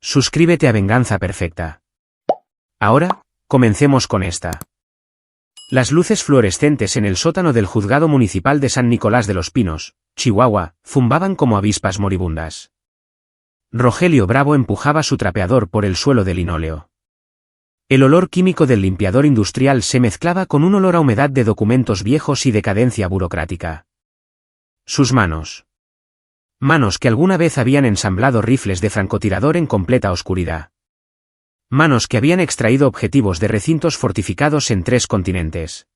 Suscríbete a Venganza Perfecta. Ahora, comencemos con esta. Las luces fluorescentes en el sótano del Juzgado Municipal de San Nicolás de los Pinos, Chihuahua, zumbaban como avispas moribundas. Rogelio Bravo empujaba su trapeador por el suelo de linóleo. El olor químico del limpiador industrial se mezclaba con un olor a humedad de documentos viejos y decadencia burocrática. Sus manos. Manos que alguna vez habían ensamblado rifles de francotirador en completa oscuridad. Manos que habían extraído objetivos de recintos fortificados en 3 continentes.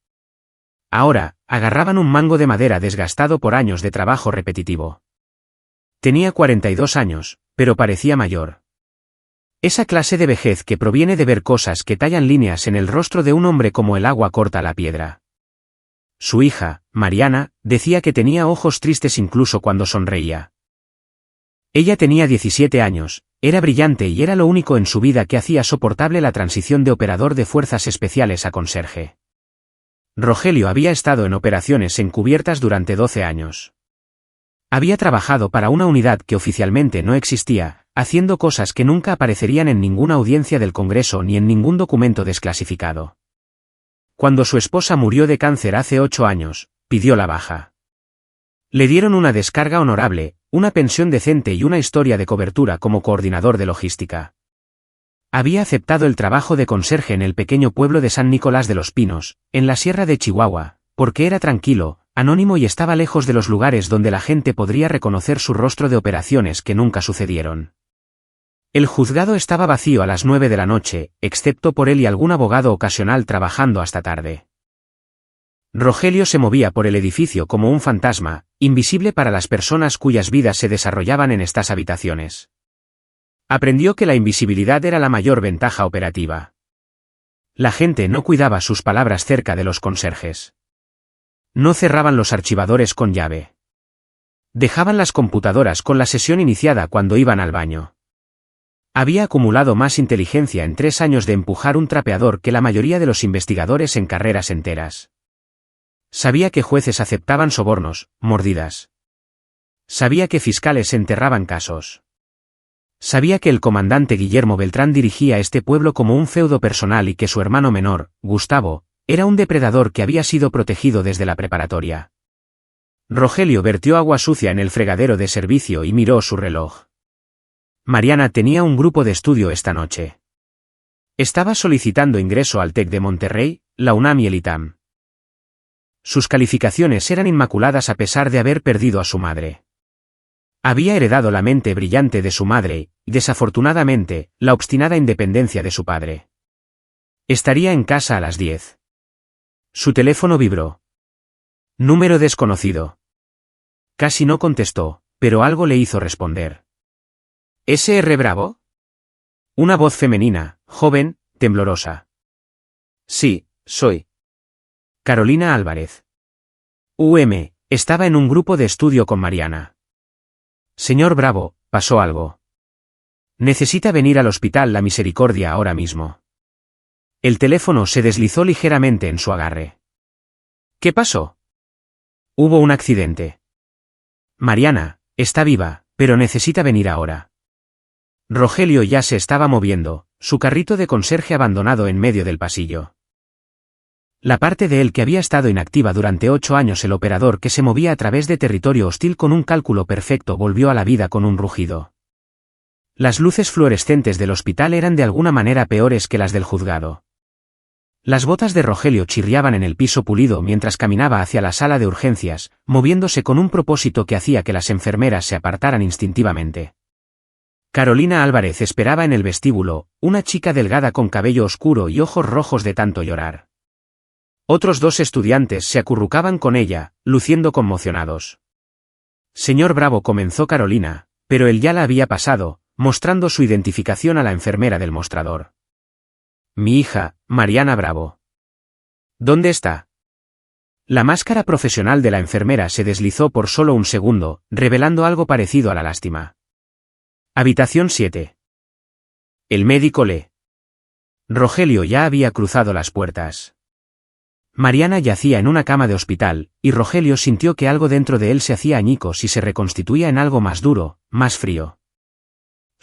Ahora, agarraban un mango de madera desgastado por años de trabajo repetitivo. Tenía 42 años, pero parecía mayor. Esa clase de vejez que proviene de ver cosas que tallan líneas en el rostro de un hombre como el agua corta la piedra. Su hija, Mariana, decía que tenía ojos tristes incluso cuando sonreía. Ella tenía 17 años, era brillante y era lo único en su vida que hacía soportable la transición de operador de fuerzas especiales a conserje. Rogelio había estado en operaciones encubiertas durante 12 años. Había trabajado para una unidad que oficialmente no existía, haciendo cosas que nunca aparecerían en ninguna audiencia del Congreso ni en ningún documento desclasificado. Cuando su esposa murió de cáncer hace 8 años, pidió la baja. Le dieron una descarga honorable, una pensión decente y una historia de cobertura como coordinador de logística. Había aceptado el trabajo de conserje en el pequeño pueblo de San Nicolás de los Pinos, en la sierra de Chihuahua, porque era tranquilo, anónimo y estaba lejos de los lugares donde la gente podría reconocer su rostro de operaciones que nunca sucedieron. El juzgado estaba vacío a las 9 de la noche, excepto por él y algún abogado ocasional trabajando hasta tarde. Rogelio se movía por el edificio como un fantasma, invisible para las personas cuyas vidas se desarrollaban en estas habitaciones. Aprendió que la invisibilidad era la mayor ventaja operativa. La gente no cuidaba sus palabras cerca de los conserjes. No cerraban los archivadores con llave. Dejaban las computadoras con la sesión iniciada cuando iban al baño. Había acumulado más inteligencia en 3 años de empujar un trapeador que la mayoría de los investigadores en carreras enteras. Sabía que jueces aceptaban sobornos, mordidas. Sabía que fiscales enterraban casos. Sabía que el comandante Guillermo Beltrán dirigía este pueblo como un feudo personal y que su hermano menor, Gustavo, era un depredador que había sido protegido desde la preparatoria. Rogelio vertió agua sucia en el fregadero de servicio y miró su reloj. Mariana tenía un grupo de estudio esta noche. Estaba solicitando ingreso al TEC de Monterrey, la UNAM y el ITAM. Sus calificaciones eran inmaculadas a pesar de haber perdido a su madre. Había heredado la mente brillante de su madre, y desafortunadamente, la obstinada independencia de su padre. Estaría en casa a las 10. Su teléfono vibró. Número desconocido. Casi no contestó, pero algo le hizo responder. ¿SR Bravo? Una voz femenina, joven, temblorosa. Sí, soy. Carolina Álvarez. Estaba en un grupo de estudio con Mariana. Señor Bravo, pasó algo. Necesita venir al Hospital La Misericordia ahora mismo. El teléfono se deslizó ligeramente en su agarre. ¿Qué pasó? Hubo un accidente. Mariana, está viva, pero necesita venir ahora. Rogelio ya se estaba moviendo, su carrito de conserje abandonado en medio del pasillo. La parte de él que había estado inactiva durante 8 años, el operador que se movía a través de territorio hostil con un cálculo perfecto, volvió a la vida con un rugido. Las luces fluorescentes del hospital eran de alguna manera peores que las del juzgado. Las botas de Rogelio chirriaban en el piso pulido mientras caminaba hacia la sala de urgencias, moviéndose con un propósito que hacía que las enfermeras se apartaran instintivamente. Carolina Álvarez esperaba en el vestíbulo, una chica delgada con cabello oscuro y ojos rojos de tanto llorar. Otros 2 estudiantes se acurrucaban con ella, luciendo conmocionados. Señor Bravo, comenzó Carolina, pero él ya la había pasado, mostrando su identificación a la enfermera del mostrador. Mi hija, Mariana Bravo. ¿Dónde está? La máscara profesional de la enfermera se deslizó por solo un segundo, revelando algo parecido a la lástima. Habitación 7. El médico lee. Rogelio ya había cruzado las puertas. Mariana yacía en una cama de hospital, y Rogelio sintió que algo dentro de él se hacía añicos y se reconstituía en algo más duro, más frío.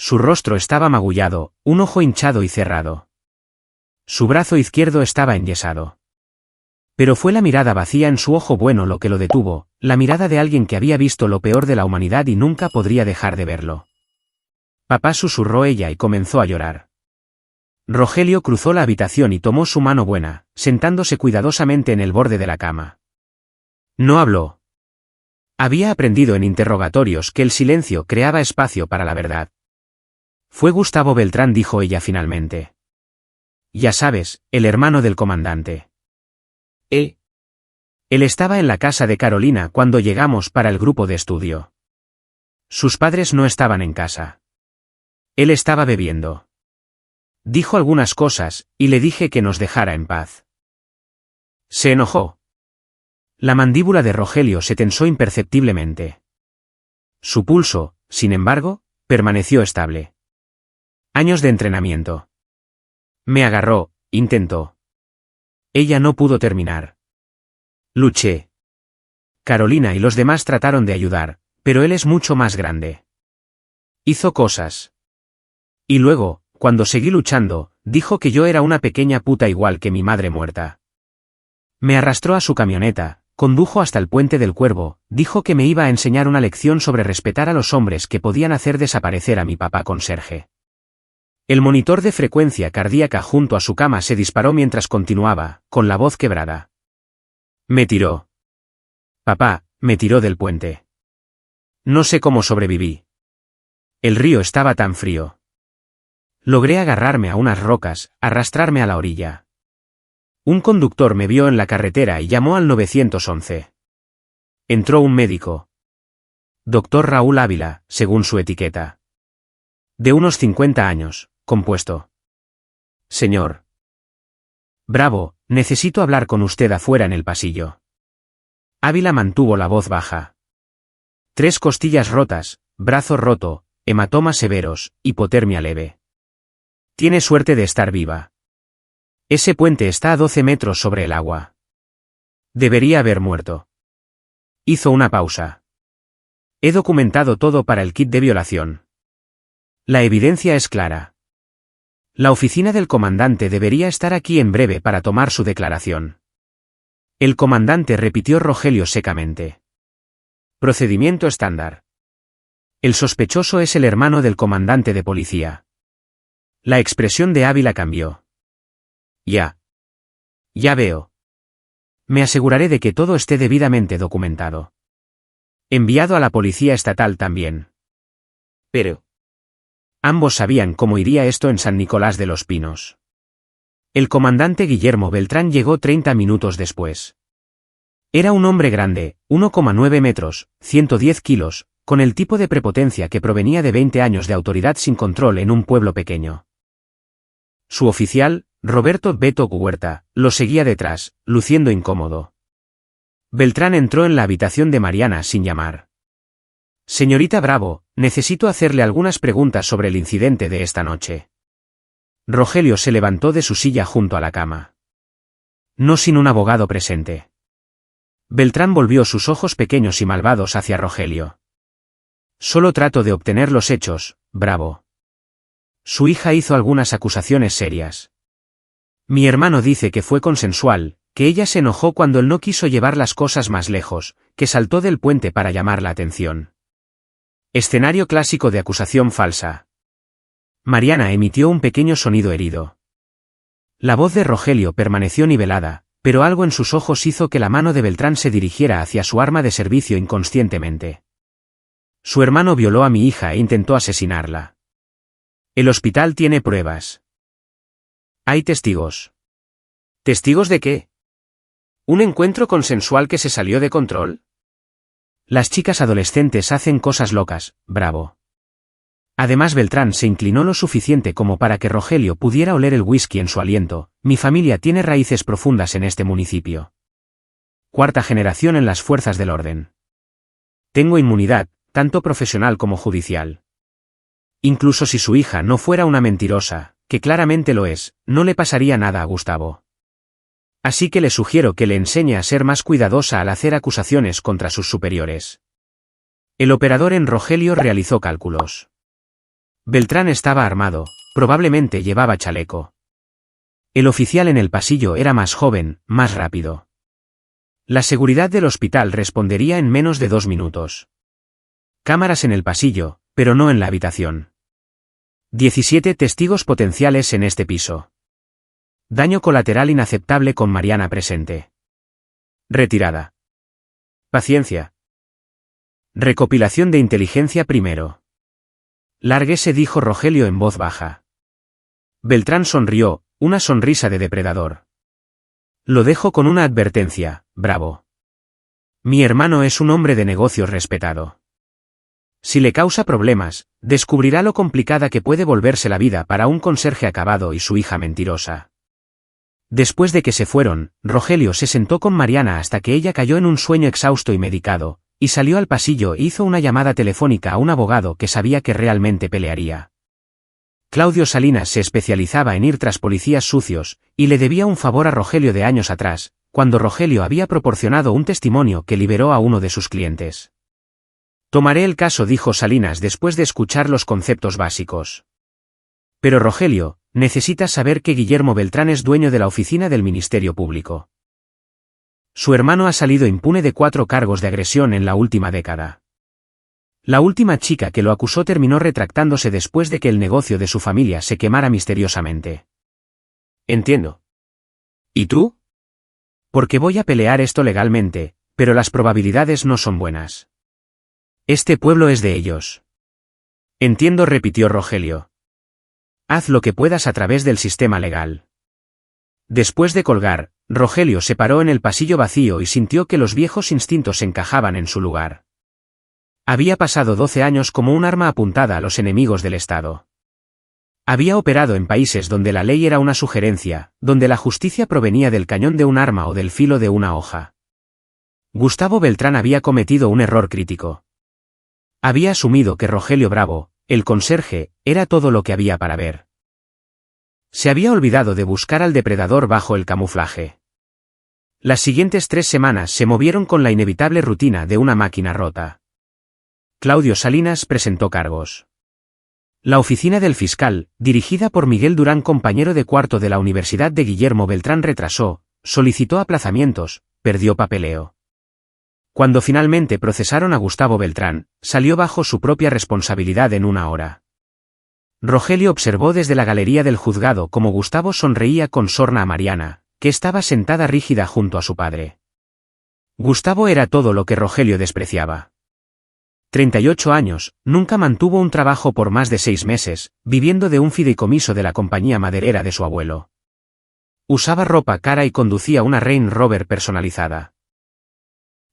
Su rostro estaba magullado, un ojo hinchado y cerrado. Su brazo izquierdo estaba enyesado. Pero fue la mirada vacía en su ojo bueno lo que lo detuvo, la mirada de alguien que había visto lo peor de la humanidad y nunca podría dejar de verlo. Papá, susurró ella y comenzó a llorar. Rogelio cruzó la habitación y tomó su mano buena, sentándose cuidadosamente en el borde de la cama. No habló. Había aprendido en interrogatorios que el silencio creaba espacio para la verdad. Fue Gustavo Beltrán, dijo ella finalmente. Ya sabes, el hermano del comandante. Él estaba en la casa de Carolina cuando llegamos para el grupo de estudio. Sus padres no estaban en casa. Él estaba bebiendo. Dijo algunas cosas, y le dije que nos dejara en paz. Se enojó. La mandíbula de Rogelio se tensó imperceptiblemente. Su pulso, sin embargo, permaneció estable. Años de entrenamiento. Me agarró, intentó. Ella no pudo terminar. Luché. Carolina y los demás trataron de ayudar, pero él es mucho más grande. Hizo cosas. Y luego, cuando seguí luchando, dijo que yo era una pequeña puta igual que mi madre muerta. Me arrastró a su camioneta, condujo hasta el Puente del Cuervo, dijo que me iba a enseñar una lección sobre respetar a los hombres que podían hacer desaparecer a mi papá conserje. El monitor de frecuencia cardíaca junto a su cama se disparó mientras continuaba, con la voz quebrada. Me tiró. Papá, me tiró del puente. No sé cómo sobreviví. El río estaba tan frío. Logré agarrarme a unas rocas, arrastrarme a la orilla. Un conductor me vio en la carretera y llamó al 911. Entró un médico. Doctor Raúl Ávila, según su etiqueta. De unos 50 años, compuesto. Señor. Bravo, necesito hablar con usted afuera en el pasillo. Ávila mantuvo la voz baja. 3 costillas rotas, brazo roto, hematomas severos, hipotermia leve. Tiene suerte de estar viva. Ese puente está a 12 metros sobre el agua. Debería haber muerto. Hizo una pausa. He documentado todo para el kit de violación. La evidencia es clara. La oficina del comandante debería estar aquí en breve para tomar su declaración. El comandante, repitió Rogelio secamente. Procedimiento estándar. El sospechoso es el hermano del comandante de policía. La expresión de Ávila cambió. Ya veo. Me aseguraré de que todo esté debidamente documentado. Enviado a la policía estatal también. Pero ambos sabían cómo iría esto en San Nicolás de los Pinos. El comandante Guillermo Beltrán llegó 30 minutos después. Era un hombre grande, 1,9 metros, 110 kilos, con el tipo de prepotencia que provenía de 20 años de autoridad sin control en un pueblo pequeño. Su oficial, Roberto Beto Huerta, lo seguía detrás, luciendo incómodo. Beltrán entró en la habitación de Mariana sin llamar. Señorita Bravo, necesito hacerle algunas preguntas sobre el incidente de esta noche. Rogelio se levantó de su silla junto a la cama. No sin un abogado presente. Beltrán volvió sus ojos pequeños y malvados hacia Rogelio. Solo trato de obtener los hechos, Bravo. Su hija hizo algunas acusaciones serias. Mi hermano dice que fue consensual, que ella se enojó cuando él no quiso llevar las cosas más lejos, que saltó del puente para llamar la atención. Escenario clásico de acusación falsa. Mariana emitió un pequeño sonido herido. La voz de Rogelio permaneció nivelada, pero algo en sus ojos hizo que la mano de Beltrán se dirigiera hacia su arma de servicio inconscientemente. Su hermano violó a mi hija e intentó asesinarla. El hospital tiene pruebas. Hay testigos. ¿Testigos de qué? ¿Un encuentro consensual que se salió de control? Las chicas adolescentes hacen cosas locas, Bravo. Además, Beltrán se inclinó lo suficiente como para que Rogelio pudiera oler el whisky en su aliento. Mi familia tiene raíces profundas en este municipio. 4ª generación en las fuerzas del orden. Tengo inmunidad, tanto profesional como judicial. Incluso si su hija no fuera una mentirosa, que claramente lo es, no le pasaría nada a Gustavo. Así que le sugiero que le enseñe a ser más cuidadosa al hacer acusaciones contra sus superiores. El operador en Rogelio realizó cálculos. Beltrán estaba armado, probablemente llevaba chaleco. El oficial en el pasillo era más joven, más rápido. La seguridad del hospital respondería en menos de 2 minutos. Cámaras en el pasillo, pero no en la habitación. 17 testigos potenciales en este piso. Daño colateral inaceptable con Mariana presente. Retirada. Paciencia. Recopilación de inteligencia primero. Lárguese, dijo Rogelio en voz baja. Beltrán sonrió, una sonrisa de depredador. Lo dejo con una advertencia, Bravo. Mi hermano es un hombre de negocios respetado. Si le causa problemas, descubrirá lo complicada que puede volverse la vida para un conserje acabado y su hija mentirosa. Después de que se fueron, Rogelio se sentó con Mariana hasta que ella cayó en un sueño exhausto y medicado, y salió al pasillo e hizo una llamada telefónica a un abogado que sabía que realmente pelearía. Claudio Salinas se especializaba en ir tras policías sucios, y le debía un favor a Rogelio de años atrás, cuando Rogelio había proporcionado un testimonio que liberó a uno de sus clientes. Tomaré el caso, dijo Salinas después de escuchar los conceptos básicos. Pero Rogelio, necesitas saber que Guillermo Beltrán es dueño de la oficina del Ministerio Público. Su hermano ha salido impune de 4 cargos de agresión en la última década. La última chica que lo acusó terminó retractándose después de que el negocio de su familia se quemara misteriosamente. Entiendo. ¿Y tú? Porque voy a pelear esto legalmente, pero las probabilidades no son buenas. Este pueblo es de ellos. Entiendo, repitió Rogelio. Haz lo que puedas a través del sistema legal. Después de colgar, Rogelio se paró en el pasillo vacío y sintió que los viejos instintos encajaban en su lugar. Había pasado 12 años como un arma apuntada a los enemigos del Estado. Había operado en países donde la ley era una sugerencia, donde la justicia provenía del cañón de un arma o del filo de una hoja. Gustavo Beltrán había cometido un error crítico. Había asumido que Rogelio Bravo, el conserje, era todo lo que había para ver. Se había olvidado de buscar al depredador bajo el camuflaje. Las siguientes 3 semanas se movieron con la inevitable rutina de una máquina rota. Claudio Salinas presentó cargos. La oficina del fiscal, dirigida por Miguel Durán, compañero de cuarto de la Universidad de Guillermo Beltrán, retrasó, solicitó aplazamientos, perdió papeleo. Cuando finalmente procesaron a Gustavo Beltrán, salió bajo su propia responsabilidad en 1 hora. Rogelio observó desde la galería del juzgado cómo Gustavo sonreía con sorna a Mariana, que estaba sentada rígida junto a su padre. Gustavo era todo lo que Rogelio despreciaba. 38 años, nunca mantuvo un trabajo por más de 6 meses, viviendo de un fideicomiso de la compañía maderera de su abuelo. Usaba ropa cara y conducía una Range Rover personalizada.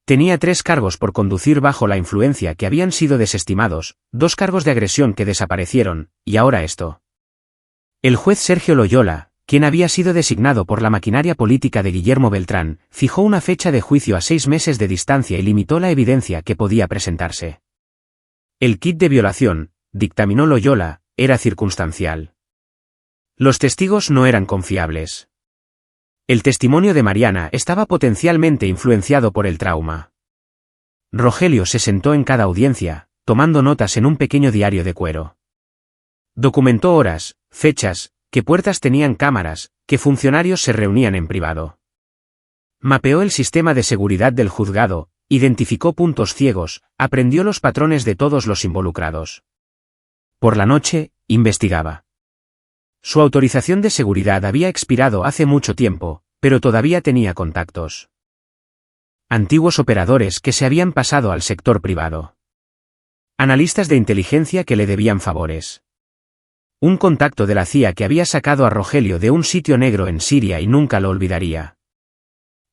Tenía 3 cargos por conducir bajo la influencia que habían sido desestimados, 2 cargos de agresión que desaparecieron, y ahora esto. El juez Sergio Loyola, quien había sido designado por la maquinaria política de Guillermo Beltrán, fijó una fecha de juicio a 6 meses de distancia y limitó la evidencia que podía presentarse. El kit de violación, dictaminó Loyola, era circunstancial. Los testigos no eran confiables. El testimonio de Mariana estaba potencialmente influenciado por el trauma. Rogelio se sentó en cada audiencia, tomando notas en un pequeño diario de cuero. Documentó horas, fechas, qué puertas tenían cámaras, qué funcionarios se reunían en privado. Mapeó el sistema de seguridad del juzgado, identificó puntos ciegos, aprendió los patrones de todos los involucrados. Por la noche, investigaba. Su autorización de seguridad había expirado hace mucho tiempo, pero todavía tenía contactos. Antiguos operadores que se habían pasado al sector privado. Analistas de inteligencia que le debían favores. Un contacto de la CIA que había sacado a Rogelio de un sitio negro en Siria y nunca lo olvidaría.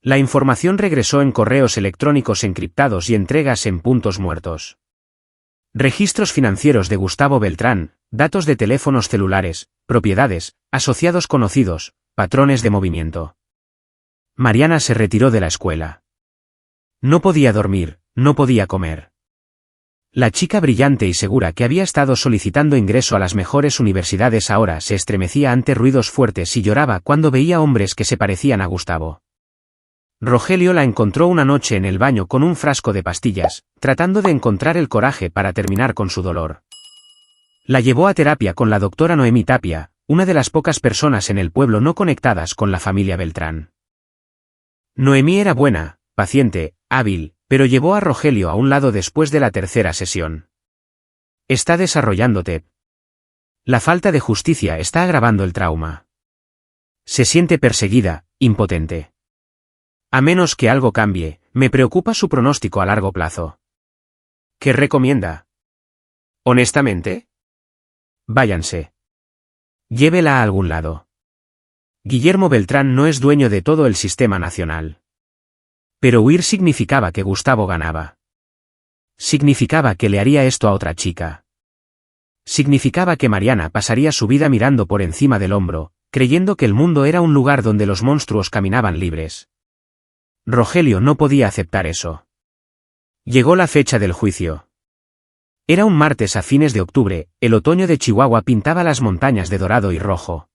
La información regresó en correos electrónicos encriptados y entregas en puntos muertos. Registros financieros de Gustavo Beltrán, datos de teléfonos celulares, propiedades, asociados conocidos, patrones de movimiento. Mariana se retiró de la escuela. No podía dormir, no podía comer. La chica brillante y segura que había estado solicitando ingreso a las mejores universidades ahora se estremecía ante ruidos fuertes y lloraba cuando veía hombres que se parecían a Gustavo. Rogelio la encontró una noche en el baño con un frasco de pastillas, tratando de encontrar el coraje para terminar con su dolor. La llevó a terapia con la doctora Noemí Tapia, una de las pocas personas en el pueblo no conectadas con la familia Beltrán. Noemí era buena, paciente, hábil, pero llevó a Rogelio a un lado después de la tercera sesión. Está desarrollándote. La falta de justicia está agravando el trauma. Se siente perseguida, impotente. A menos que algo cambie, me preocupa su pronóstico a largo plazo. ¿Qué recomienda? Honestamente. Váyanse. Llévela a algún lado. Guillermo Beltrán no es dueño de todo el sistema nacional. Pero huir significaba que Gustavo ganaba. Significaba que le haría esto a otra chica. Significaba que Mariana pasaría su vida mirando por encima del hombro, creyendo que el mundo era un lugar donde los monstruos caminaban libres. Rogelio no podía aceptar eso. Llegó la fecha del juicio. Era un martes a fines de octubre, el otoño de Chihuahua pintaba las montañas de dorado y rojo.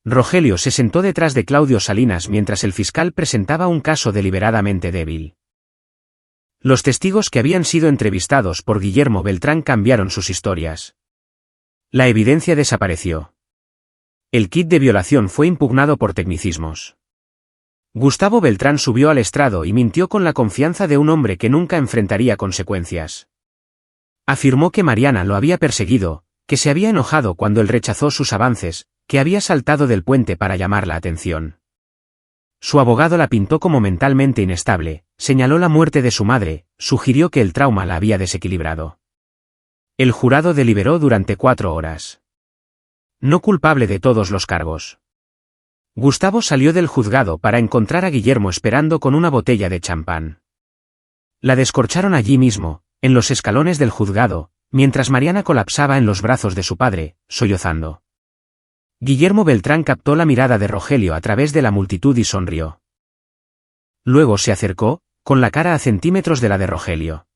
Rogelio se sentó detrás de Claudio Salinas mientras el fiscal presentaba un caso deliberadamente débil. Los testigos que habían sido entrevistados por Guillermo Beltrán cambiaron sus historias. La evidencia desapareció. El kit de violación fue impugnado por tecnicismos. Gustavo Beltrán subió al estrado y mintió con la confianza de un hombre que nunca enfrentaría consecuencias. Afirmó que Mariana lo había perseguido, que se había enojado cuando él rechazó sus avances, que había saltado del puente para llamar la atención. Su abogado la pintó como mentalmente inestable, señaló la muerte de su madre, sugirió que el trauma la había desequilibrado. El jurado deliberó durante 4 horas. No culpable de todos los cargos. Gustavo salió del juzgado para encontrar a Guillermo esperando con una botella de champán. La descorcharon allí mismo, en los escalones del juzgado, mientras Mariana colapsaba en los brazos de su padre, sollozando. Guillermo Beltrán captó la mirada de Rogelio a través de la multitud y sonrió. Luego se acercó, con la cara a centímetros de la de Rogelio.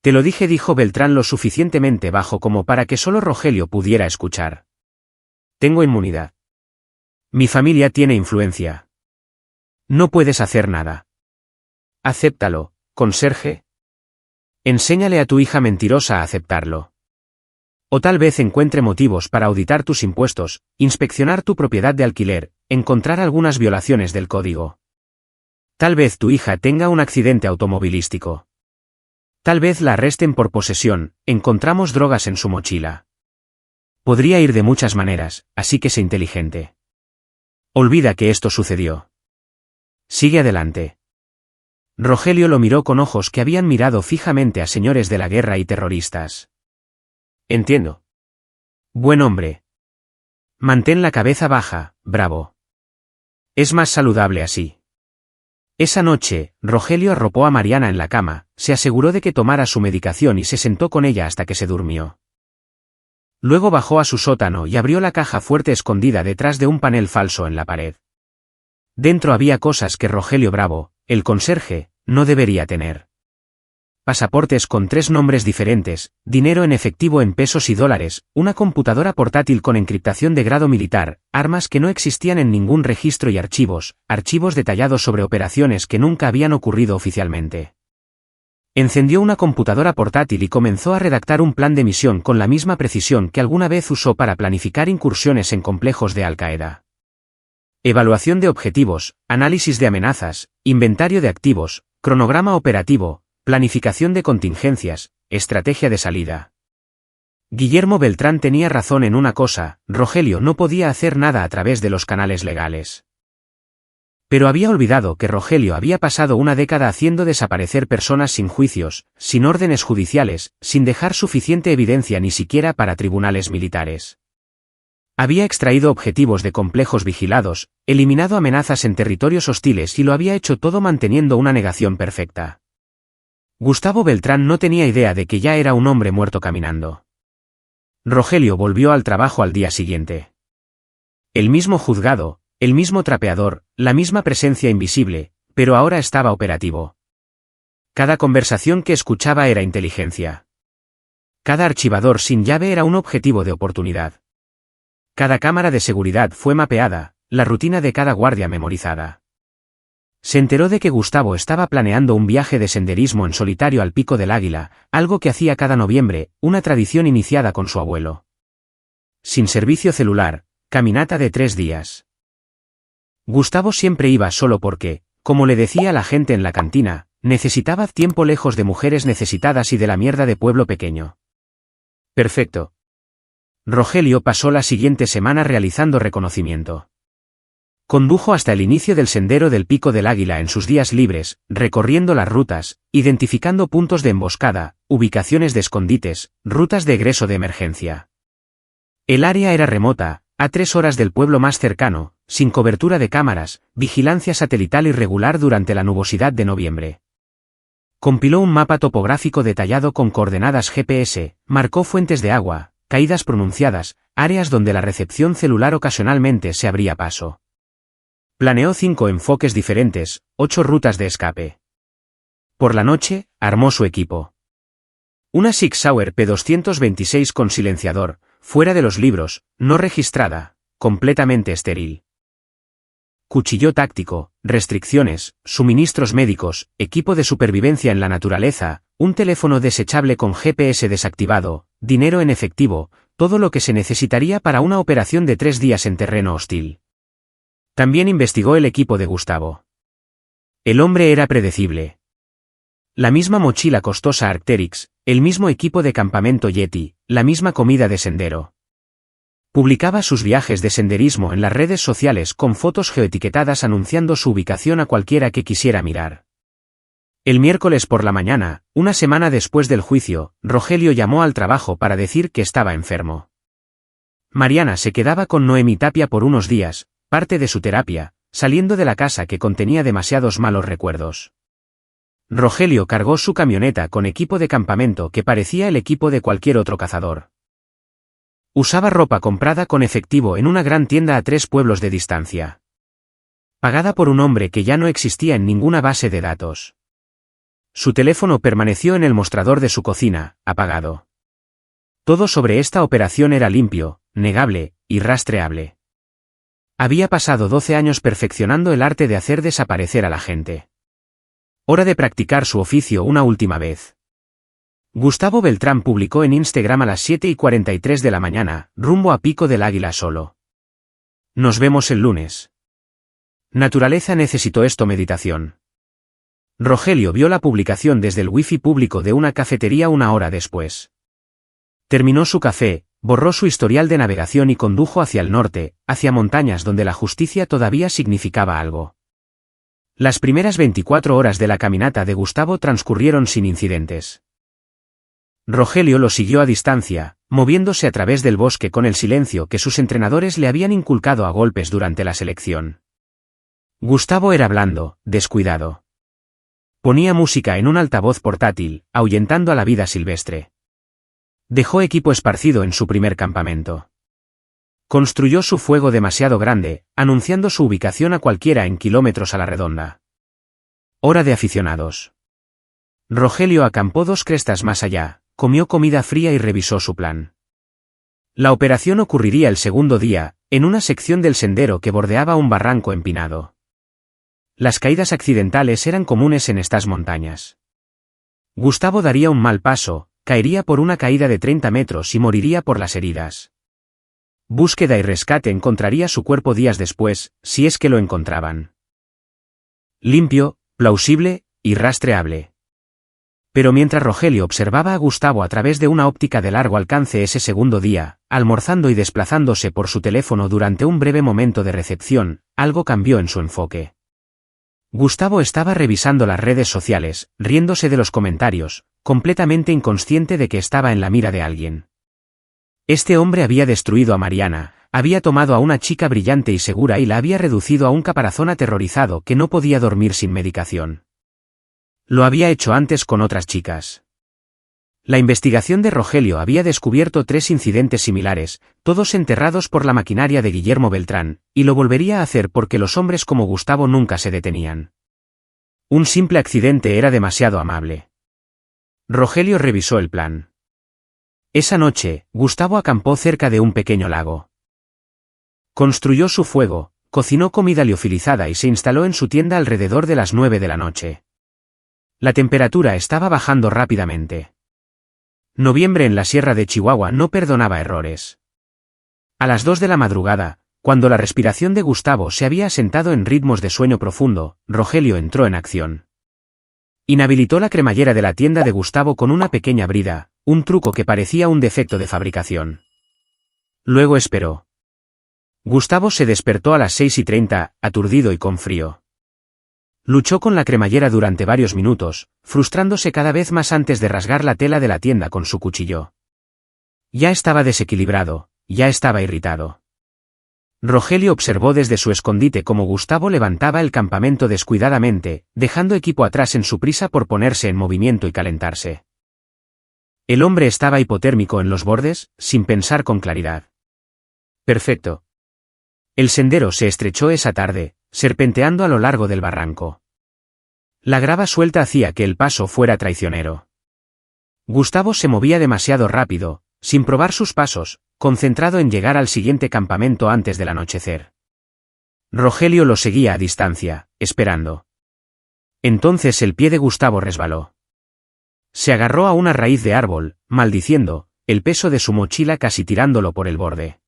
Te lo dije, dijo Beltrán lo suficientemente bajo como para que solo Rogelio pudiera escuchar. Tengo inmunidad. Mi familia tiene influencia. No puedes hacer nada. Acéptalo, conserje. Enséñale a tu hija mentirosa a aceptarlo. O tal vez encuentre motivos para auditar tus impuestos, inspeccionar tu propiedad de alquiler, encontrar algunas violaciones del código. Tal vez tu hija tenga un accidente automovilístico. Tal vez la arresten por posesión, encontramos drogas en su mochila. Podría ir de muchas maneras, así que sé inteligente. Olvida que esto sucedió. Sigue adelante. Rogelio lo miró con ojos que habían mirado fijamente a señores de la guerra y terroristas. Entiendo. Buen hombre. Mantén la cabeza baja, bravo. Es más saludable así. Esa noche, Rogelio arropó a Mariana en la cama, se aseguró de que tomara su medicación y se sentó con ella hasta que se durmió. Luego bajó a su sótano y abrió la caja fuerte escondida detrás de un panel falso en la pared. Dentro había cosas que Rogelio Bravo, el conserje, no debería tener. Pasaportes con 3 nombres diferentes, dinero en efectivo en pesos y dólares, una computadora portátil con encriptación de grado militar, armas que no existían en ningún registro y archivos detallados sobre operaciones que nunca habían ocurrido oficialmente. Encendió una computadora portátil y comenzó a redactar un plan de misión con la misma precisión que alguna vez usó para planificar incursiones en complejos de Al-Qaeda. Evaluación de objetivos, análisis de amenazas, inventario de activos, cronograma operativo, planificación de contingencias, estrategia de salida. Guillermo Beltrán tenía razón en una cosa, Rogelio no podía hacer nada a través de los canales legales. Pero había olvidado que Rogelio había pasado una década haciendo desaparecer personas sin juicios, sin órdenes judiciales, sin dejar suficiente evidencia ni siquiera para tribunales militares. Había extraído objetivos de complejos vigilados, eliminado amenazas en territorios hostiles y lo había hecho todo manteniendo una negación perfecta. Gustavo Beltrán no tenía idea de que ya era un hombre muerto caminando. Rogelio volvió al trabajo al día siguiente. El mismo juzgado, el mismo trapeador, la misma presencia invisible, pero ahora estaba operativo. Cada conversación que escuchaba era inteligencia. Cada archivador sin llave era un objetivo de oportunidad. Cada cámara de seguridad fue mapeada, la rutina de cada guardia memorizada. Se enteró de que Gustavo estaba planeando un viaje de senderismo en solitario al Pico del Águila, algo que hacía cada noviembre, una tradición iniciada con su abuelo. Sin servicio celular, caminata de 3 días. Gustavo siempre iba solo porque, como le decía la gente en la cantina, necesitaba tiempo lejos de mujeres necesitadas y de la mierda de pueblo pequeño. Perfecto. Rogelio pasó la siguiente semana realizando reconocimiento. Condujo hasta el inicio del sendero del Pico del Águila en sus días libres, recorriendo las rutas, identificando puntos de emboscada, ubicaciones de escondites, rutas de egreso de emergencia. El área era remota, a 3 horas del pueblo más cercano, sin cobertura de cámaras, vigilancia satelital irregular durante la nubosidad de noviembre. Compiló un mapa topográfico detallado con coordenadas GPS, marcó fuentes de agua, caídas pronunciadas, áreas donde la recepción celular ocasionalmente se abría paso. Planeó 5 enfoques diferentes, 8 rutas de escape. Por la noche, armó su equipo. Una Sig Sauer P226 con silenciador, fuera de los libros, no registrada, completamente estéril. Cuchillo táctico, restricciones, suministros médicos, equipo de supervivencia en la naturaleza, un teléfono desechable con GPS desactivado, dinero en efectivo, todo lo que se necesitaría para una operación de 3 días en terreno hostil. También investigó el equipo de Gustavo. El hombre era predecible. La misma mochila costosa Arc'teryx, el mismo equipo de campamento Yeti, la misma comida de sendero. Publicaba sus viajes de senderismo en las redes sociales con fotos geoetiquetadas anunciando su ubicación a cualquiera que quisiera mirar. El miércoles por la mañana, una semana después del juicio, Rogelio llamó al trabajo para decir que estaba enfermo. Mariana se quedaba con Noemi Tapia por unos días, parte de su terapia, saliendo de la casa que contenía demasiados malos recuerdos. Rogelio cargó su camioneta con equipo de campamento que parecía el equipo de cualquier otro cazador. Usaba ropa comprada con efectivo en una gran tienda a 3 pueblos de distancia. Pagada por un hombre que ya no existía en ninguna base de datos. Su teléfono permaneció en el mostrador de su cocina, apagado. Todo sobre esta operación era limpio, negable, y rastreable. Había pasado 12 años perfeccionando el arte de hacer desaparecer a la gente. Hora de practicar su oficio una última vez. Gustavo Beltrán publicó en Instagram a las 7:43 de la mañana, rumbo a Pico del Águila solo. Nos vemos el lunes. Naturaleza necesitó esto meditación. Rogelio vio la publicación desde el wifi público de una cafetería una hora después. Terminó su café, borró su historial de navegación y condujo hacia el norte, hacia montañas donde la justicia todavía significaba algo. Las primeras 24 horas de la caminata de Gustavo transcurrieron sin incidentes. Rogelio lo siguió a distancia, moviéndose a través del bosque con el silencio que sus entrenadores le habían inculcado a golpes durante la selección. Gustavo era blando, descuidado. Ponía música en un altavoz portátil, ahuyentando a la vida silvestre. Dejó equipo esparcido en su primer campamento. Construyó su fuego demasiado grande, anunciando su ubicación a cualquiera en kilómetros a la redonda. Hora de aficionados. Rogelio acampó 2 crestas más allá. Comió comida fría y revisó su plan. La operación ocurriría el segundo día, en una sección del sendero que bordeaba un barranco empinado. Las caídas accidentales eran comunes en estas montañas. Gustavo daría un mal paso, caería por una caída de 30 metros y moriría por las heridas. Búsqueda y rescate encontraría su cuerpo días después, si es que lo encontraban. Limpio, plausible, y rastreable. Pero mientras Rogelio observaba a Gustavo a través de una óptica de largo alcance ese segundo día, almorzando y desplazándose por su teléfono durante un breve momento de recepción, algo cambió en su enfoque. Gustavo estaba revisando las redes sociales, riéndose de los comentarios, completamente inconsciente de que estaba en la mira de alguien. Este hombre había destruido a Mariana, había tomado a una chica brillante y segura y la había reducido a un caparazón aterrorizado que no podía dormir sin medicación. Lo había hecho antes con otras chicas. La investigación de Rogelio había descubierto 3 incidentes similares, todos enterrados por la maquinaria de Guillermo Beltrán, y lo volvería a hacer porque los hombres como Gustavo nunca se detenían. Un simple accidente era demasiado amable. Rogelio revisó el plan. Esa noche, Gustavo acampó cerca de un pequeño lago. Construyó su fuego, cocinó comida liofilizada y se instaló en su tienda alrededor de las 9 de la noche. La temperatura estaba bajando rápidamente. Noviembre en la Sierra de Chihuahua no perdonaba errores. A las 2 de la madrugada, cuando la respiración de Gustavo se había asentado en ritmos de sueño profundo, Rogelio entró en acción. Inhabilitó la cremallera de la tienda de Gustavo con una pequeña brida, un truco que parecía un defecto de fabricación. Luego esperó. Gustavo se despertó a las 6:30, aturdido y con frío. Luchó con la cremallera durante varios minutos, frustrándose cada vez más antes de rasgar la tela de la tienda con su cuchillo. Ya estaba desequilibrado, ya estaba irritado. Rogelio observó desde su escondite cómo Gustavo levantaba el campamento descuidadamente, dejando equipo atrás en su prisa por ponerse en movimiento y calentarse. El hombre estaba hipotérmico en los bordes, sin pensar con claridad. Perfecto. El sendero se estrechó esa tarde, serpenteando a lo largo del barranco. La grava suelta hacía que el paso fuera traicionero. Gustavo se movía demasiado rápido, sin probar sus pasos, concentrado en llegar al siguiente campamento antes del anochecer. Rogelio lo seguía a distancia, esperando. Entonces el pie de Gustavo resbaló. Se agarró a una raíz de árbol, maldiciendo, el peso de su mochila casi tirándolo por el borde.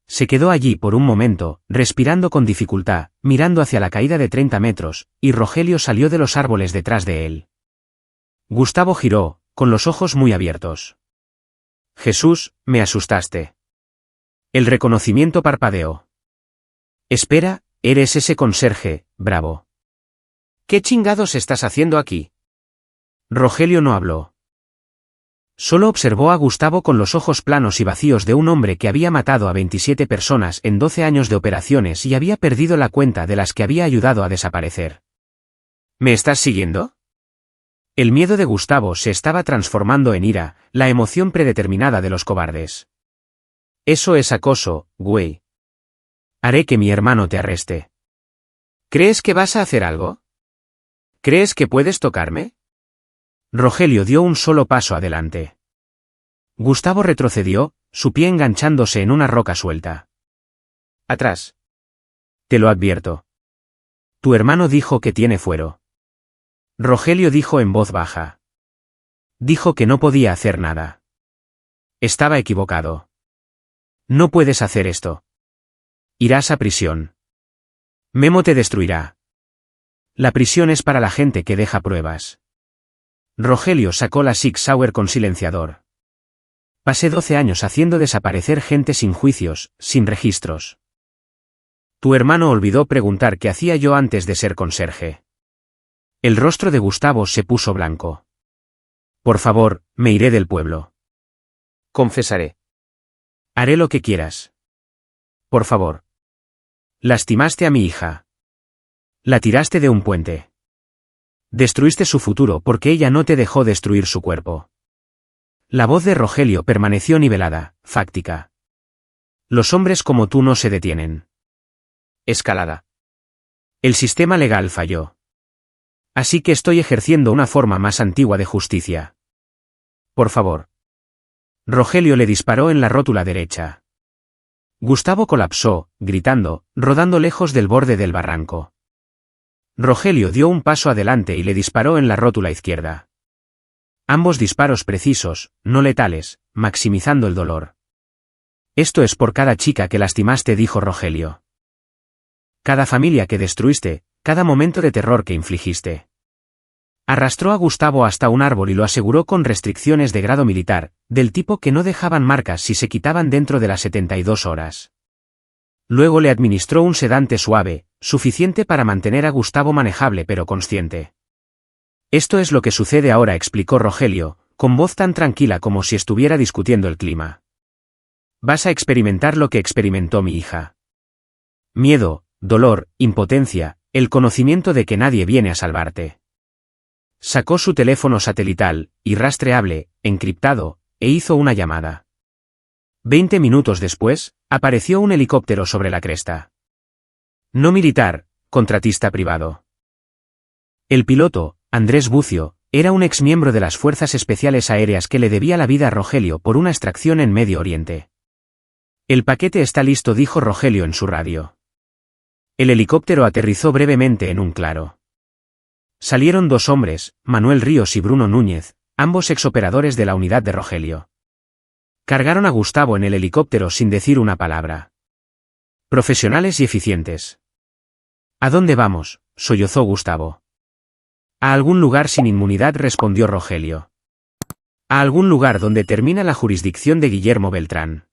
Se quedó allí por un momento, respirando con dificultad, mirando hacia la caída de 30 metros, y Rogelio salió de los árboles detrás de él. Gustavo giró, con los ojos muy abiertos. Jesús, me asustaste. El reconocimiento parpadeó. Espera, eres ese conserje, bravo. ¿Qué chingados estás haciendo aquí? Rogelio no habló. Solo observó a Gustavo con los ojos planos y vacíos de un hombre que había matado a 27 personas en 12 años de operaciones y había perdido la cuenta de las que había ayudado a desaparecer. ¿Me estás siguiendo? El miedo de Gustavo se estaba transformando en ira, la emoción predeterminada de los cobardes. Eso es acoso, güey. Haré que mi hermano te arreste. ¿Crees que vas a hacer algo? ¿Crees que puedes tocarme? Rogelio dio un solo paso adelante. Gustavo retrocedió, su pie enganchándose en una roca suelta. Atrás. Te lo advierto. Tu hermano dijo que tiene fuero. Rogelio dijo en voz baja. Dijo que no podía hacer nada. Estaba equivocado. No puedes hacer esto. Irás a prisión. Memo te destruirá. La prisión es para la gente que deja pruebas. Rogelio sacó la Sig Sauer con silenciador. Pasé 12 años haciendo desaparecer gente sin juicios, sin registros. Tu hermano olvidó preguntar qué hacía yo antes de ser conserje. El rostro de Gustavo se puso blanco. Por favor, me iré del pueblo. Confesaré. Haré lo que quieras. Por favor. Lastimaste a mi hija. La tiraste de un puente. Destruiste su futuro porque ella no te dejó destruir su cuerpo. La voz de Rogelio permaneció nivelada, fáctica. Los hombres como tú no se detienen. Escalada. El sistema legal falló. Así que estoy ejerciendo una forma más antigua de justicia. Por favor. Rogelio le disparó en la rótula derecha. Gustavo colapsó, gritando, rodando lejos del borde del barranco. Rogelio dio un paso adelante y le disparó en la rótula izquierda. Ambos disparos precisos, no letales, maximizando el dolor. Esto es por cada chica que lastimaste, dijo Rogelio. Cada familia que destruiste, cada momento de terror que infligiste. Arrastró a Gustavo hasta un árbol y lo aseguró con restricciones de grado militar, del tipo que no dejaban marcas si se quitaban dentro de las 72 horas. Luego le administró un sedante suave, suficiente para mantener a Gustavo manejable pero consciente. Esto es lo que sucede ahora, explicó Rogelio, con voz tan tranquila como si estuviera discutiendo el clima. Vas a experimentar lo que experimentó mi hija. Miedo, dolor, impotencia, el conocimiento de que nadie viene a salvarte. Sacó su teléfono satelital, irrastreable, encriptado, e hizo una llamada. 20 minutos después, apareció un helicóptero sobre la cresta. No militar, contratista privado. El piloto, Andrés Bucio, era un exmiembro de las Fuerzas Especiales Aéreas que le debía la vida a Rogelio por una extracción en Medio Oriente. El paquete está listo, dijo Rogelio en su radio. El helicóptero aterrizó brevemente en un claro. Salieron dos hombres, Manuel Ríos y Bruno Núñez, ambos exoperadores de la unidad de Rogelio. Cargaron a Gustavo en el helicóptero sin decir una palabra. Profesionales y eficientes. ¿A dónde vamos?, sollozó Gustavo. A algún lugar sin inmunidad, respondió Rogelio. A algún lugar donde termina la jurisdicción de Guillermo Beltrán.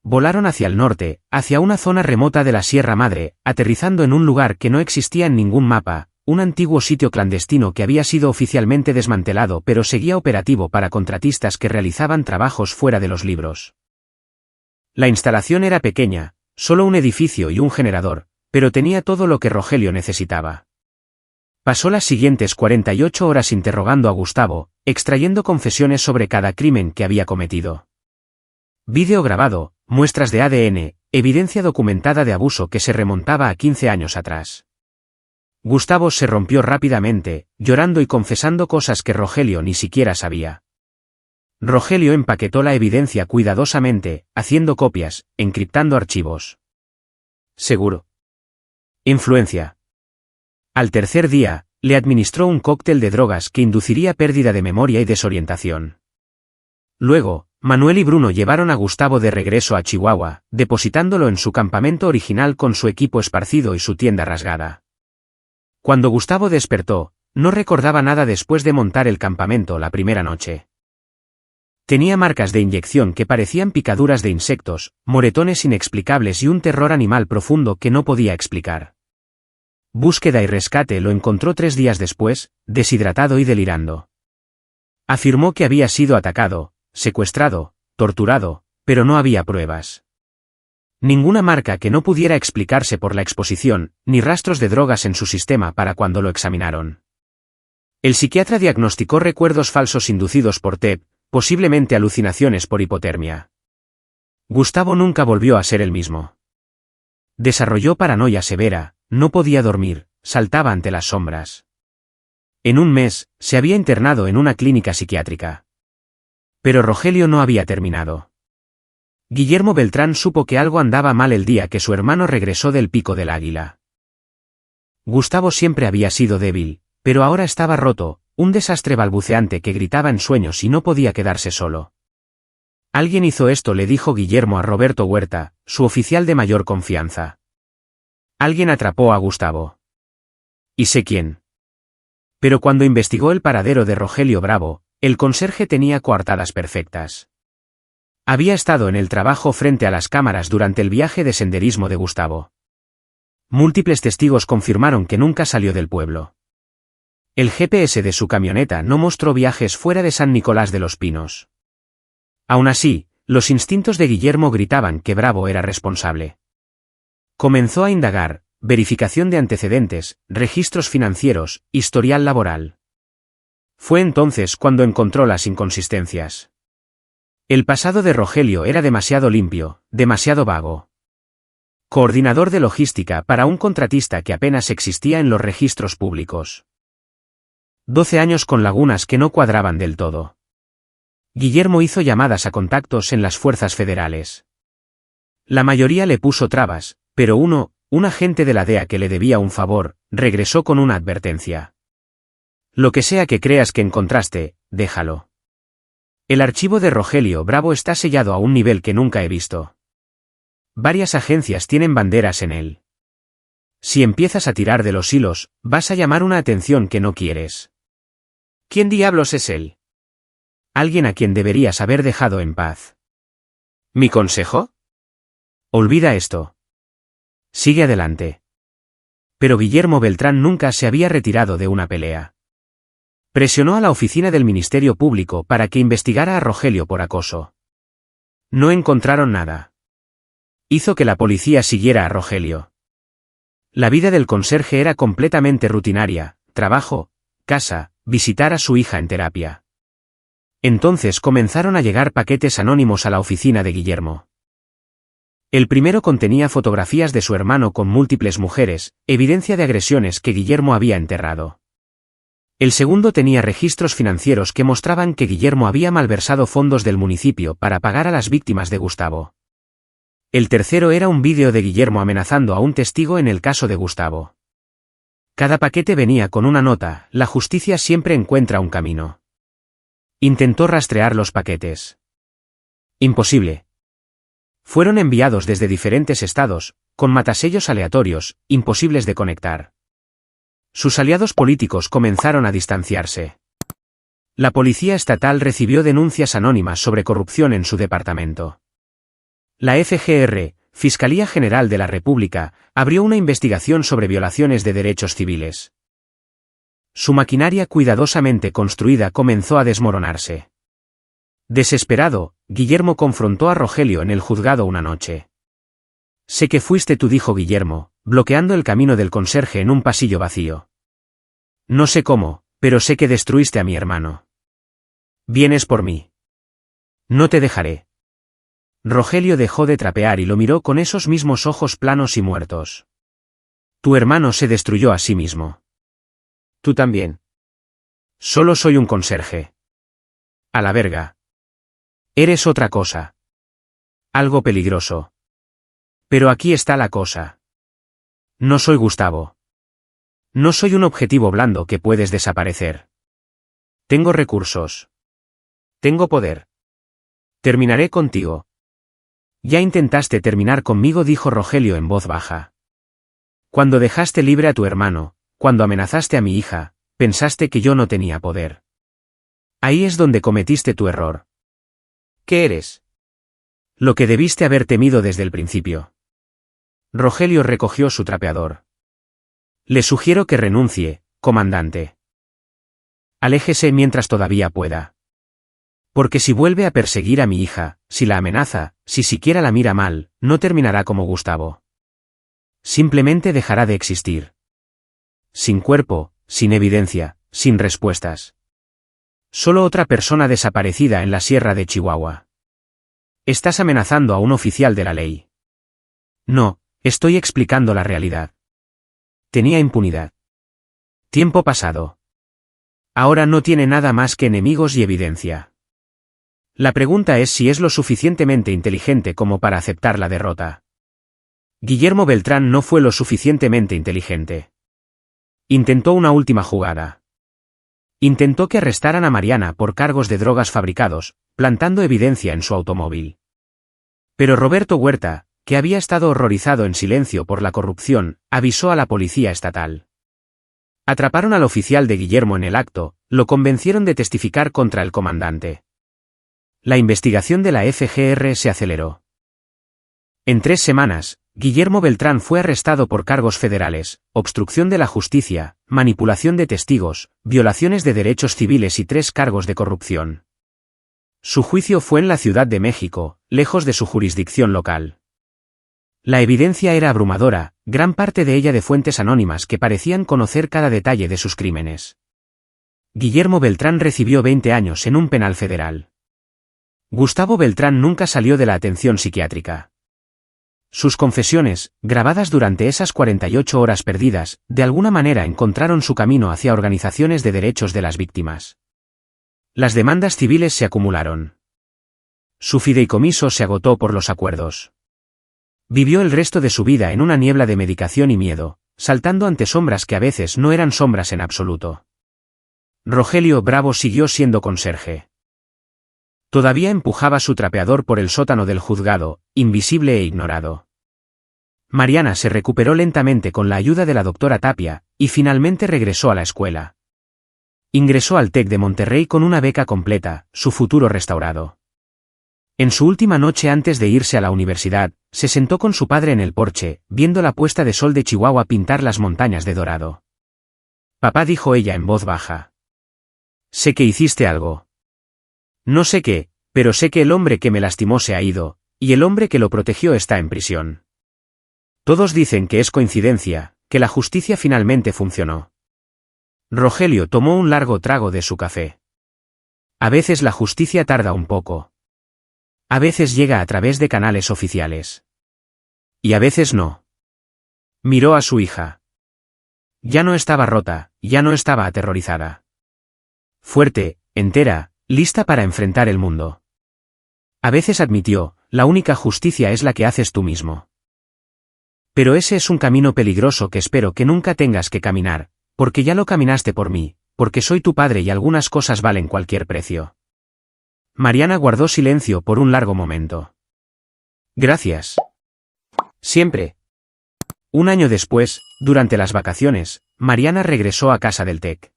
Volaron hacia el norte, hacia una zona remota de la Sierra Madre, aterrizando en un lugar que no existía en ningún mapa, un antiguo sitio clandestino que había sido oficialmente desmantelado pero seguía operativo para contratistas que realizaban trabajos fuera de los libros. La instalación era pequeña, solo un edificio y un generador, pero tenía todo lo que Rogelio necesitaba. Pasó las siguientes 48 horas interrogando a Gustavo, extrayendo confesiones sobre cada crimen que había cometido. Vídeo grabado, muestras de ADN, evidencia documentada de abuso que se remontaba a 15 años atrás. Gustavo se rompió rápidamente, llorando y confesando cosas que Rogelio ni siquiera sabía. Rogelio empaquetó la evidencia cuidadosamente, haciendo copias, encriptando archivos. Seguro. Influencia. Al tercer día, le administró un cóctel de drogas que induciría pérdida de memoria y desorientación. Luego, Manuel y Bruno llevaron a Gustavo de regreso a Chihuahua, depositándolo en su campamento original con su equipo esparcido y su tienda rasgada. Cuando Gustavo despertó, no recordaba nada después de montar el campamento la primera noche. Tenía marcas de inyección que parecían picaduras de insectos, moretones inexplicables y un terror animal profundo que no podía explicar. Búsqueda y rescate lo encontró 3 días después, deshidratado y delirando. Afirmó que había sido atacado, secuestrado, torturado, pero no había pruebas. Ninguna marca que no pudiera explicarse por la exposición, ni rastros de drogas en su sistema para cuando lo examinaron. El psiquiatra diagnosticó recuerdos falsos inducidos por TEP, posiblemente alucinaciones por hipotermia. Gustavo nunca volvió a ser el mismo. Desarrolló paranoia severa, no podía dormir, saltaba ante las sombras. En un mes, se había internado en una clínica psiquiátrica. Pero Rogelio no había terminado. Guillermo Beltrán supo que algo andaba mal el día que su hermano regresó del Pico del Águila. Gustavo siempre había sido débil, pero ahora estaba roto, un desastre balbuceante que gritaba en sueños y no podía quedarse solo. Alguien hizo esto, le dijo Guillermo a Roberto Huerta, su oficial de mayor confianza. Alguien atrapó a Gustavo. Y sé quién. Pero cuando investigó el paradero de Rogelio Bravo, el conserje tenía coartadas perfectas. Había estado en el trabajo frente a las cámaras durante el viaje de senderismo de Gustavo. Múltiples testigos confirmaron que nunca salió del pueblo. El GPS de su camioneta no mostró viajes fuera de San Nicolás de los Pinos. Aún así, los instintos de Guillermo gritaban que Bravo era responsable. Comenzó a indagar, verificación de antecedentes, registros financieros, historial laboral. Fue entonces cuando encontró las inconsistencias. El pasado de Rogelio era demasiado limpio, demasiado vago. Coordinador de logística para un contratista que apenas existía en los registros públicos. 12 años con lagunas que no cuadraban del todo. Guillermo hizo llamadas a contactos en las fuerzas federales. La mayoría le puso trabas, pero un agente de la DEA que le debía un favor, regresó con una advertencia. Lo que sea que creas que encontraste, déjalo. El archivo de Rogelio Bravo está sellado a un nivel que nunca he visto. Varias agencias tienen banderas en él. Si empiezas a tirar de los hilos, vas a llamar una atención que no quieres. ¿Quién diablos es él? Alguien a quien deberías haber dejado en paz. ¿Mi consejo? Olvida esto. Sigue adelante. Pero Guillermo Beltrán nunca se había retirado de una pelea. Presionó a la oficina del Ministerio Público para que investigara a Rogelio por acoso. No encontraron nada. Hizo que la policía siguiera a Rogelio. La vida del conserje era completamente rutinaria, trabajo, casa, visitar a su hija en terapia. Entonces comenzaron a llegar paquetes anónimos a la oficina de Guillermo. El primero contenía fotografías de su hermano con múltiples mujeres, evidencia de agresiones que Guillermo había enterrado. El segundo tenía registros financieros que mostraban que Guillermo había malversado fondos del municipio para pagar a las víctimas de Gustavo. El tercero era un vídeo de Guillermo amenazando a un testigo en el caso de Gustavo. Cada paquete venía con una nota: la justicia siempre encuentra un camino. Intentó rastrear los paquetes. Imposible. Fueron enviados desde diferentes estados, con matasellos aleatorios, imposibles de conectar. Sus aliados políticos comenzaron a distanciarse. La policía estatal recibió denuncias anónimas sobre corrupción en su departamento. La FGR, Fiscalía General de la República, abrió una investigación sobre violaciones de derechos civiles. Su maquinaria cuidadosamente construida comenzó a desmoronarse. Desesperado, Guillermo confrontó a Rogelio en el juzgado una noche. «Sé que fuiste tú», dijo Guillermo, bloqueando el camino del conserje en un pasillo vacío. «No sé cómo, pero sé que destruiste a mi hermano. Vienes por mí. No te dejaré». Rogelio dejó de trapear y lo miró con esos mismos ojos planos y muertos. «Tu hermano se destruyó a sí mismo. Tú también. Solo soy un conserje. A la verga. Eres otra cosa. Algo peligroso. Pero aquí está la cosa. No soy Gustavo. No soy un objetivo blando que puedes desaparecer. Tengo recursos. Tengo poder. Terminaré contigo». «Ya intentaste terminar conmigo», dijo Rogelio en voz baja. «Cuando dejaste libre a tu hermano, cuando amenazaste a mi hija, pensaste que yo no tenía poder. Ahí es donde cometiste tu error. ¿Qué eres? Lo que debiste haber temido desde el principio». Rogelio recogió su trapeador. «Le sugiero que renuncie, comandante. Aléjese mientras todavía pueda. Porque si vuelve a perseguir a mi hija, si la amenaza, si siquiera la mira mal, no terminará como Gustavo. Simplemente dejará de existir. Sin cuerpo, sin evidencia, sin respuestas. Solo otra persona desaparecida en la sierra de Chihuahua. Estás amenazando a un oficial de la ley». «No, estoy explicando la realidad. Tenía impunidad. Tiempo pasado. Ahora no tiene nada más que enemigos y evidencia. La pregunta es si es lo suficientemente inteligente como para aceptar la derrota». Guillermo Beltrán no fue lo suficientemente inteligente. Intentó una última jugada. Intentó que arrestaran a Mariana por cargos de drogas fabricados, plantando evidencia en su automóvil. Pero Roberto Huerta, que había estado horrorizado en silencio por la corrupción, avisó a la policía estatal. Atraparon al oficial de Guillermo en el acto, lo convencieron de testificar contra el comandante. La investigación de la FGR se aceleró. En 3 semanas, Guillermo Beltrán fue arrestado por cargos federales: obstrucción de la justicia, manipulación de testigos, violaciones de derechos civiles y 3 cargos de corrupción. Su juicio fue en la Ciudad de México, lejos de su jurisdicción local. La evidencia era abrumadora, gran parte de ella de fuentes anónimas que parecían conocer cada detalle de sus crímenes. Guillermo Beltrán recibió 20 años en un penal federal. Gustavo Beltrán nunca salió de la atención psiquiátrica. Sus confesiones, grabadas durante esas 48 horas perdidas, de alguna manera encontraron su camino hacia organizaciones de derechos de las víctimas. Las demandas civiles se acumularon. Su fideicomiso se agotó por los acuerdos. Vivió el resto de su vida en una niebla de medicación y miedo, saltando ante sombras que a veces no eran sombras en absoluto. Rogelio Bravo siguió siendo conserje. Todavía empujaba su trapeador por el sótano del juzgado, invisible e ignorado. Mariana se recuperó lentamente con la ayuda de la doctora Tapia, y finalmente regresó a la escuela. Ingresó al TEC de Monterrey con una beca completa, su futuro restaurado. En su última noche antes de irse a la universidad, se sentó con su padre en el porche, viendo la puesta de sol de Chihuahua pintar las montañas de dorado. «Papá», dijo ella en voz baja. «Sé que hiciste algo. No sé qué, pero sé que el hombre que me lastimó se ha ido, y el hombre que lo protegió está en prisión. Todos dicen que es coincidencia, que la justicia finalmente funcionó». Rogelio tomó un largo trago de su café. «A veces la justicia tarda un poco. A veces llega a través de canales oficiales. Y a veces no». Miró a su hija. Ya no estaba rota, ya no estaba aterrorizada. Fuerte, entera, lista para enfrentar el mundo. A veces admitió, la única justicia es la que haces tú mismo. Pero ese es un camino peligroso que espero que nunca tengas que caminar, porque ya lo caminaste por mí, porque soy tu padre y algunas cosas valen cualquier precio. Mariana guardó silencio por un largo momento. Gracias. Siempre. Un año después, durante las vacaciones, Mariana regresó a casa del TEC.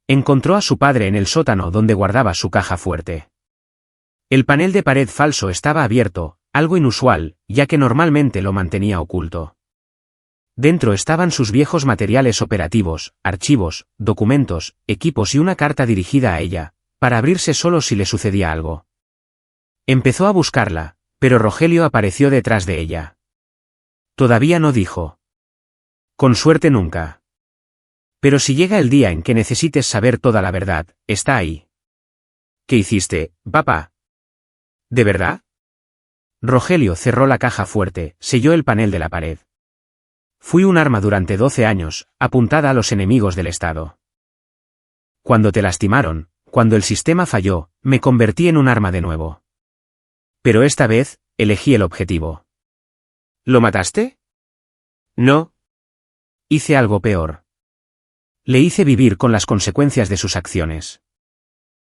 Encontró a su padre en el sótano donde guardaba su caja fuerte. El panel de pared falso estaba abierto, algo inusual, ya que normalmente lo mantenía oculto. Dentro estaban sus viejos materiales operativos, archivos, documentos, equipos y una carta dirigida a ella, para abrirse solo si le sucedía algo. Empezó a buscarla, pero Rogelio apareció detrás de ella. Todavía no dijo. Con suerte nunca. Pero si llega el día en que necesites saber toda la verdad, está ahí. ¿Qué hiciste, papá? ¿De verdad? Rogelio cerró la caja fuerte, selló el panel de la pared. Fui un arma durante 12 años, apuntada a los enemigos del Estado. Cuando te lastimaron, cuando el sistema falló, me convertí en un arma de nuevo. Pero esta vez, elegí el objetivo. ¿Lo mataste? No. Hice algo peor. Le hice vivir con las consecuencias de sus acciones.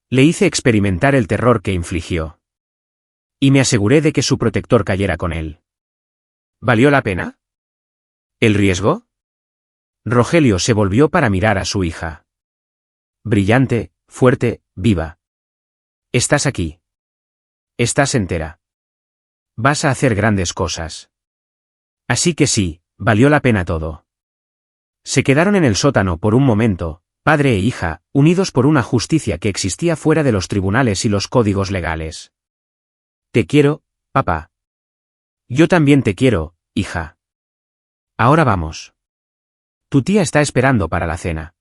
Le hice experimentar el terror que infligió. Y me aseguré de que su protector cayera con él. ¿Valió la pena? ¿El riesgo? Rogelio se volvió para mirar a su hija. Brillante, fuerte, viva. Estás aquí. Estás entera. Vas a hacer grandes cosas. Así que sí, valió la pena todo. Se quedaron en el sótano por un momento, padre e hija, unidos por una justicia que existía fuera de los tribunales y los códigos legales. Te quiero, papá. Yo también te quiero, hija. Ahora vamos. Tu tía está esperando para la cena.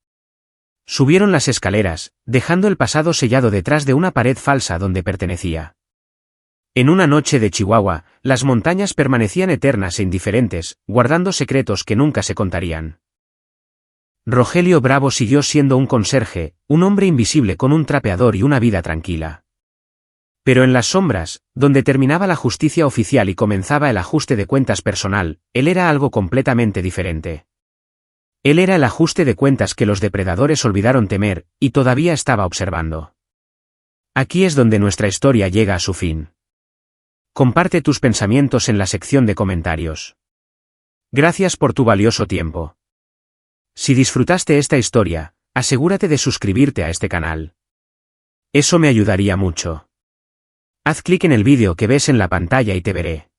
Subieron las escaleras, dejando el pasado sellado detrás de una pared falsa donde pertenecía. En una noche de Chihuahua, las montañas permanecían eternas e indiferentes, guardando secretos que nunca se contarían. Rogelio Bravo siguió siendo un conserje, un hombre invisible con un trapeador y una vida tranquila. Pero en las sombras, donde terminaba la justicia oficial y comenzaba el ajuste de cuentas personal, él era algo completamente diferente. Él era el ajuste de cuentas que los depredadores olvidaron temer, y todavía estaba observando. Aquí es donde nuestra historia llega a su fin. Comparte tus pensamientos en la sección de comentarios. Gracias por tu valioso tiempo. Si disfrutaste esta historia, asegúrate de suscribirte a este canal. Eso me ayudaría mucho. Haz clic en el vídeo que ves en la pantalla y te veré.